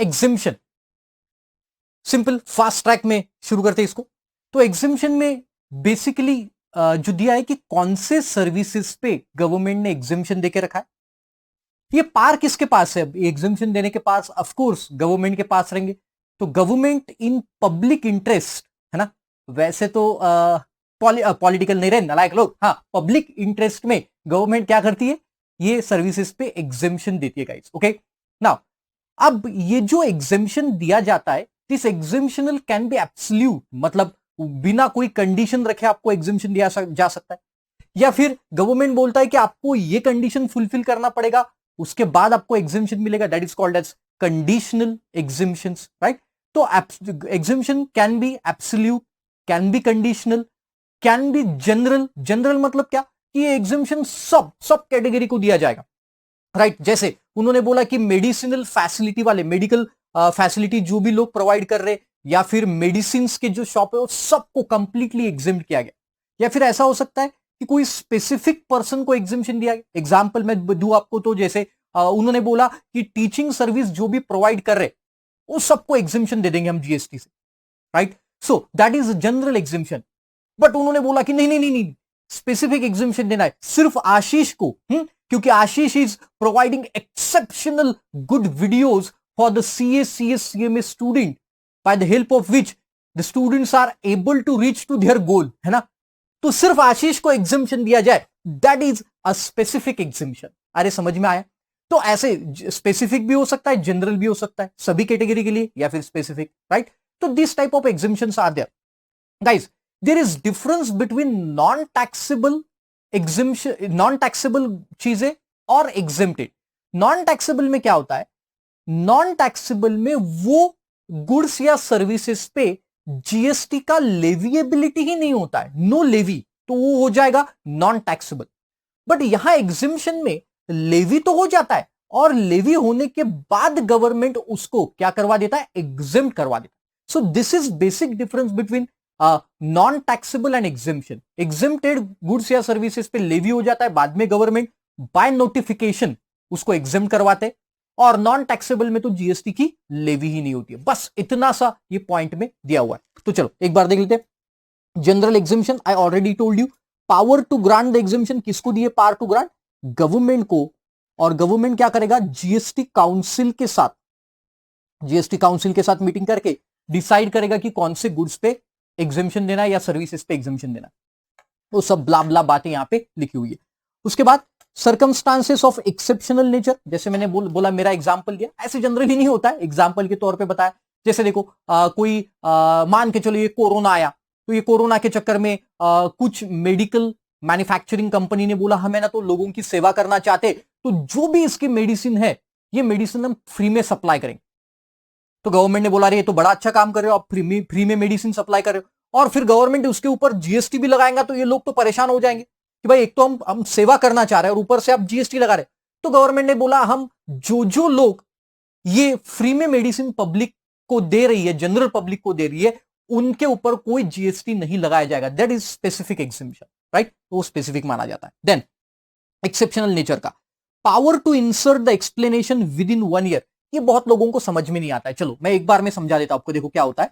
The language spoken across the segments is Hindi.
एग्जिम्पशन, सिंपल फास्ट ट्रैक में शुरू करते हैं इसको। तो एग्जिम्पशन में बेसिकली जो दिया है कि कौन से सर्विसेज पे गवर्नमेंट ने एग्जिम्पशन देके रखा है। ये पार किसके पास है? एग्जिम्पशन देने के पास ऑफ कोर्स गवर्नमेंट के पास रहेंगे। तो गवर्नमेंट इन पब्लिक इंटरेस्ट, है ना, वैसे तो पॉलिटिकल नहीं रहे नालायक लोग, हाँ, पब्लिक इंटरेस्ट में गवर्नमेंट क्या करती है, ये सर्विसेज पे एग्जिम्पशन देती है गाइस। ओके, नाउ अब ये जो एग्जिम्पशन दिया जाता है, दिस एग्जिम्पशनल कैन बी एब्सोल्यूट, मतलब बिना कोई कंडीशन रखे आपको एग्जिम्पशन दिया जा सकता है, या फिर गवर्नमेंट बोलता है कि आपको ये कंडीशन फुलफिल करना पड़ेगा, उसके बाद आपको एग्जिम्पशन मिलेगा, that is called as conditional exemptions, right. तो exemption can be absolute, can be conditional, can be general. General मतलब क्या, कि ये एग्जिम्पशन सब सब कैटेगरी को दिया जाएगा, राइट। जैसे उन्होंने बोला कि मेडिसिनल फैसिलिटी वाले, मेडिकल फैसिलिटी जो भी लोग प्रोवाइड कर रहे, या फिर मेडिसिन के जो शॉप है वो सबको कंप्लीटली एग्जिम्प्ट किया गया। या फिर ऐसा हो सकता है कि कोई स्पेसिफिक पर्सन को एग्जिम्पशन दिया गया। एग्जाम्पल मैं दूं आपको, तो जैसे उन्होंने बोला कि टीचिंग सर्विस जो भी प्रोवाइड कर रहे वो सबको एग्जिम्पशन दे देंगे हम जीएसटी से, right. So that is general exemption. But उन्होंने बोला कि नहीं नहीं नहीं नहीं, स्पेसिफिक एग्जिम्पशन देना है सिर्फ आशीष को, क्योंकि Ashish is providing exceptional good videos for the CA CS CMA student, by the help of which the students are able to reach to their goal, है ना। तो सिर्फ आशीष को एग्जिम्पशन दिया जाए, that is a specific exemption. अरे समझ में आया? तो ऐसे स्पेसिफिक भी हो सकता है, जनरल भी हो सकता है, सभी कैटेगरी के लिए, या फिर स्पेसिफिक, राइट। तो this type of exemptions are there guys. There is difference between non taxable exemption, non taxable चीजें और एग्जिम्प्टेड। नॉन टैक्सेबल में क्या होता है, नॉन टैक्सेबल में वो गुड्स या सर्विसेज पे जीएसटी का लेविएबिलिटी ही नहीं होता है, नो लेवी, तो वो हो जाएगा नॉन टैक्सेबल। बट यहां एग्जिम्पशन में लेवी तो हो जाता है, और लेवी होने के बाद गवर्नमेंट उसको क्या करवा देता है, एग्जिम्प्ट करवा देता है। So this is basic difference between non taxable and exemption. Exempted goods या सर्विसेज पे लेवी हो जाता है, बाद में गवर्नमेंट बाय नोटिफिकेशन उसको एग्जिम्प्ट करवाते, और नॉन टैक्सेबल में तो जीएसटी की लेवी ही नहीं होती है। बस इतना सा ये पॉइंट में दिया हुआ है। तो चलो एक बार देख लेते हैं। General exemption, I already told you, power to grant the exemption किसको दिए, पावर टू ग्रांट गवर्नमेंट को। और गवर्नमेंट क्या करेगा, जीएसटी काउंसिल के साथ, जीएसटी काउंसिल के साथ मीटिंग करके डिसाइड करेगा कि कौन से गुड्स पे एग्जिम्पशन देना है या सर्विसेज पे एग्जिम्पशन देना। वो सब ब्ला ब्ला बातें यहां पे लिखी हुई है। उसके बाद सर्कमस्टांसेस ऑफ एक्सेप्शनल नेचर, जैसे मैंने बोला मेरा एग्जांपल दिया, ऐसे जनरली नहीं होता है, एग्जांपल के तौर पे बताया। जैसे देखो कोई मान के चलो ये कोरोना आया, तो ये कोरोना के चक्कर में कुछ मेडिकल मैन्युफैक्चरिंग कंपनी ने बोला हमें ना तो लोगों की सेवा करना चाहते, तो जो भी इसकी मेडिसिन है ये मेडिसिन हम फ्री में सप्लाई करेंगे। तो गवर्नमेंट ने बोला ये तो बड़ा अच्छा काम कर रहे हो, आप फ्री में मेडिसिन सप्लाई कर रहे हो, और फिर गवर्नमेंट उसके ऊपर जीएसटी भी लगाएगा, तो ये लोग तो परेशान हो जाएंगे कि भाई एक तो हम सेवा करना चाह रहे हैं और ऊपर से आप जीएसटी लगा रहे। तो गवर्नमेंट ने बोला हम जो लोग ये फ्री में मेडिसिन पब्लिक को दे रही है, जनरल पब्लिक को दे रही है, उनके ऊपर कोई जीएसटी नहीं लगाया जाएगा। That is specific exemption, right. वो स्पेसिफिक माना जाता है। देन एक्सेप्शनल नेचर का, power to insert the explanation within 1 year. ये बहुत लोगों को समझ में नहीं आता है, चलो मैं एक बार में समझा देता हूं आपको। देखो क्या होता है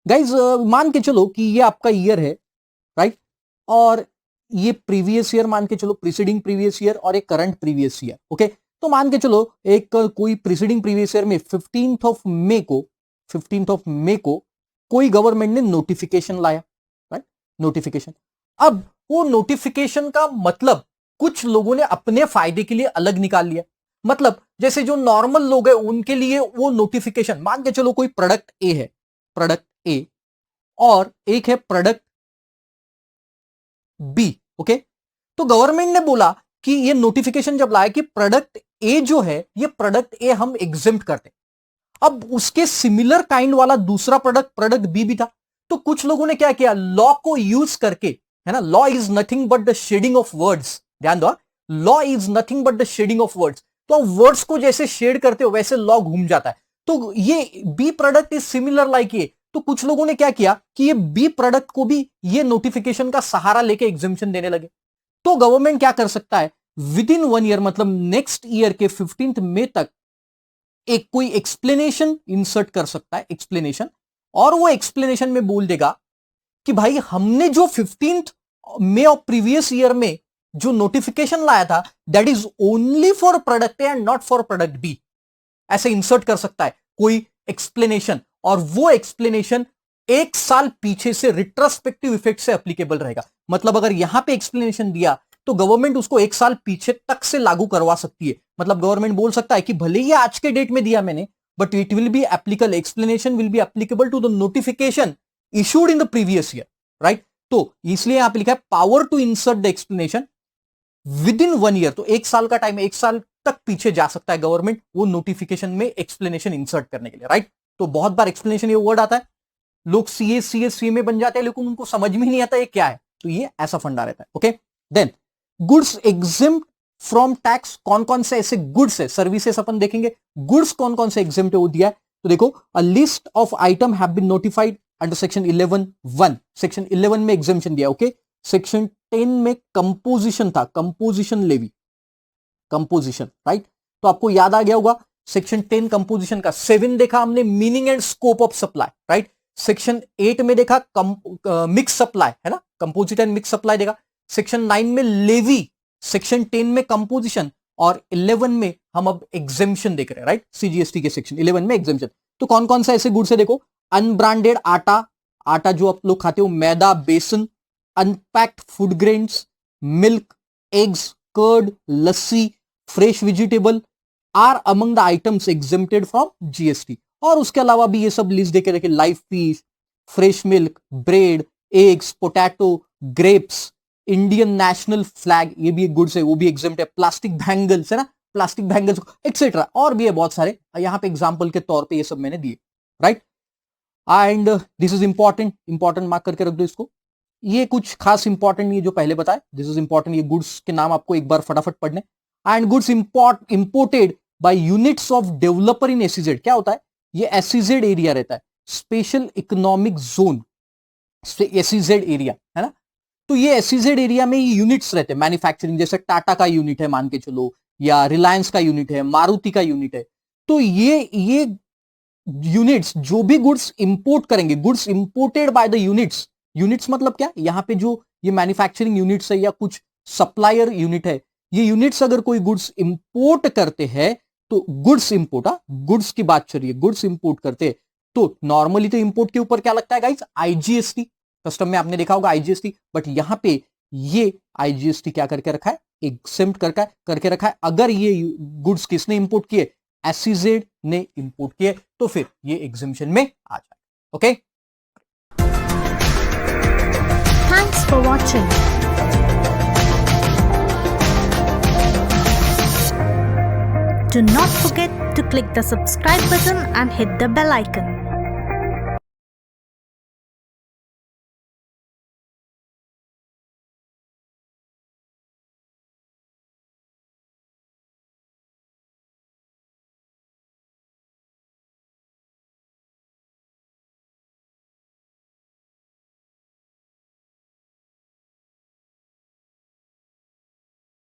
गाइज, मान के चलो कि ये आपका ईयर है, राइट, और ये प्रीवियस ईयर मान के चलो, प्रीसीडिंग प्रीवियस ईयर, और एक करंट प्रीवियस ईयर। ओके, तो मान के चलो एक कोई प्रीसीडिंग प्रीवियस ईयर में 15th ऑफ मे को कोई गवर्नमेंट ने नोटिफिकेशन लाया, राइट, नोटिफिकेशन। अब वो नोटिफिकेशन का मतलब कुछ लोगों ने अपने फायदे के लिए अलग निकाल लिया। मतलब जैसे जो नॉर्मल लोग हैं उनके लिए वो नोटिफिकेशन, मान के चलो कोई प्रोडक्ट ए है, प्रोडक्ट ए, और एक है प्रोडक्ट बी। ओके, तो गवर्नमेंट ने बोला कि ये नोटिफिकेशन जब लाया कि प्रोडक्ट ए जो है, ये प्रोडक्ट ए हम एग्जिम्प्ट करते, अब उसके सिमिलर काइंड वाला दूसरा प्रोडक्ट बी भी था। तो कुछ लोगों ने क्या किया, लॉ को यूज करके, है ना, law is nothing but the shedding of words, ध्यान दो, law is nothing but the shedding of words. तो वर्ड्स को जैसे शेड करते हो वैसे लॉ घूम जाता है। तो ये B product is similar like ये। तो कुछ लोगों ने क्या किया कि ये बी प्रोडक्ट को भी ये नोटिफिकेशन का सहारा लेके एग्जिम्पशन देने लगे। तो गवर्नमेंट क्या कर सकता है, विद इन 1 ईयर, मतलब नेक्स्ट ईयर के 15th मई तक एक कोई एक्सप्लेनेशन इंसर्ट कर सकता है, एक्सप्लेनेशन, और वो एक्सप्लेनेशन में बोल देगा कि भाई हमने जो 15th May of previous year में जो नोटिफिकेशन लाया था that is only for product A and not for product B, ऐसे इंसर्ट कर सकता है कोई एक्सप्लेनेशन, और वो एक्सप्लेनेशन एक साल पीछे से रिट्रोस्पेक्टिव इफेक्ट से एप्लीकेबल रहेगा। मतलब अगर यहां पे एक्सप्लेनेशन दिया तो गवर्नमेंट उसको एक साल पीछे तक से लागू करवा सकती है। मतलब गवर्नमेंट बोल सकता है कि भले ही आज के डेट में दिया मैंने, but it will be applicable, explanation will be applicable to the notification issued in the previous year, right. तो इसलिए यहां पे लिखा है power to insert the explanation within 1 year, तो एक साल का टाइम है, एक साल तक पीछे जा सकता है गवर्नमेंट वो नोटिफिकेशन में एक्सप्लेनेशन इंसर्ट करने के लिए, राइट। तो बहुत बार एक्सप्लेनेशन ये वर्ड आता है, लोग सीए बन जाते हैं लेकिन उनको समझ में नहीं आता ये क्या है, तो ये ऐसा फंडा रहता है। Okay, then goods exempt from tax, कौन कौन से ऐसे गुड्स है, सर्विसेज अपन देखेंगे, गुड्स कौन कौन से एग्जिम्प्ट है वो दिया है। तो देखो, a list of item have been notified under section 11(1), section 11 में एग्जिम्पशन दिया। ओके, सेक्शन 10 में कंपोजिशन था, कंपोजिशन लेवी, कंपोजिशन, राइट। तो आपको याद आ गया होगा सेक्शन 10 कंपोजिशन का। 7 देखा हमने meaning and scope of supply, right. Section 8 में देखा मिक्स सप्लाई, है ना, कंपोजिट एंड मिक्स सप्लाई देखा। सेक्शन 9 में लेवी, सेक्शन 10 में कंपोजिशन, और 11 में हम अब एग्जेम्पशन देख रहे हैं, राइट। सीजीएसटी के सेक्शन 11 में एग्जेम्पशन। तो कौन कौन सा ऐसे गुड्स है देखो, अनब्रांडेड आटा, आटा जो आप लोग खाते हो, maida, besan, unpacked food grains, milk, eggs, curd, lassi, fresh vegetable are among the items exempted from GST. और उसके अलावा भी ये सब लिस्ट देके रखे, live fish, fresh milk, bread, eggs, potato, grapes, Indian national flag, ये भी एक गुड्स है, वो भी एग्जेम्प्ट है। प्लास्टिक बैंगल्स, है ना, प्लास्टिक बैंगल्स एक्सेट्रा, और भी है बहुत सारे, यहां पे एग्जांपल के तौर पे ये सब मैंने दिए, right. And this is important mark करके रख दो इसको। ये कुछ खास इंपॉर्टेंट नहीं है जो पहले बताया, दिस इज इंपॉर्टेंट, ये गुड्स के नाम आपको एक बार फटाफट पढ़ने। And goods imported by units of developer in SEZ, क्या होता है, ये एसईजेड एरिया रहता है, special economic zone, SEZ area, है ना। तो ये एसईजेड एरिया में ये यूनिट्स रहते हैं मैन्युफैक्चरिंग, जैसे टाटा का यूनिट है मान के चलो, या रिलायंस का यूनिट है, मारुति का यूनिट है। तो ये यूनिट्स जो भी गुड्स इंपोर्ट करेंगे, goods imported by the units, units मतलब क्या, यहां पे जो ये मैन्युफैक्चरिंग यूनिट्स है या कुछ सप्लायर यूनिट है, ये यूनिट्स अगर कोई गुड्स इंपोर्ट करते हैं, तो गुड्स इंपोर्ट, गुड्स की बात चल रही है, गुड्स इंपोर्ट करते हैं, तो नॉर्मली तो इंपोर्ट के ऊपर क्या लगता है गाइस, आईजीएसटी, कस्टम में आपने देखा होगा आईजीएसटी, बट यहां पे ये आईजीएसटी क्या करके रखा है, एग्जेम्प्ट करके रखा है। अगर ये गुड्स किसने इंपोर्ट किए, एसईजेड ने इंपोर्ट किए, तो फिर ये एग्जेम्पशन में आ जाए। Okay, thanks for watching. Do not forget to click the subscribe button and hit the bell icon.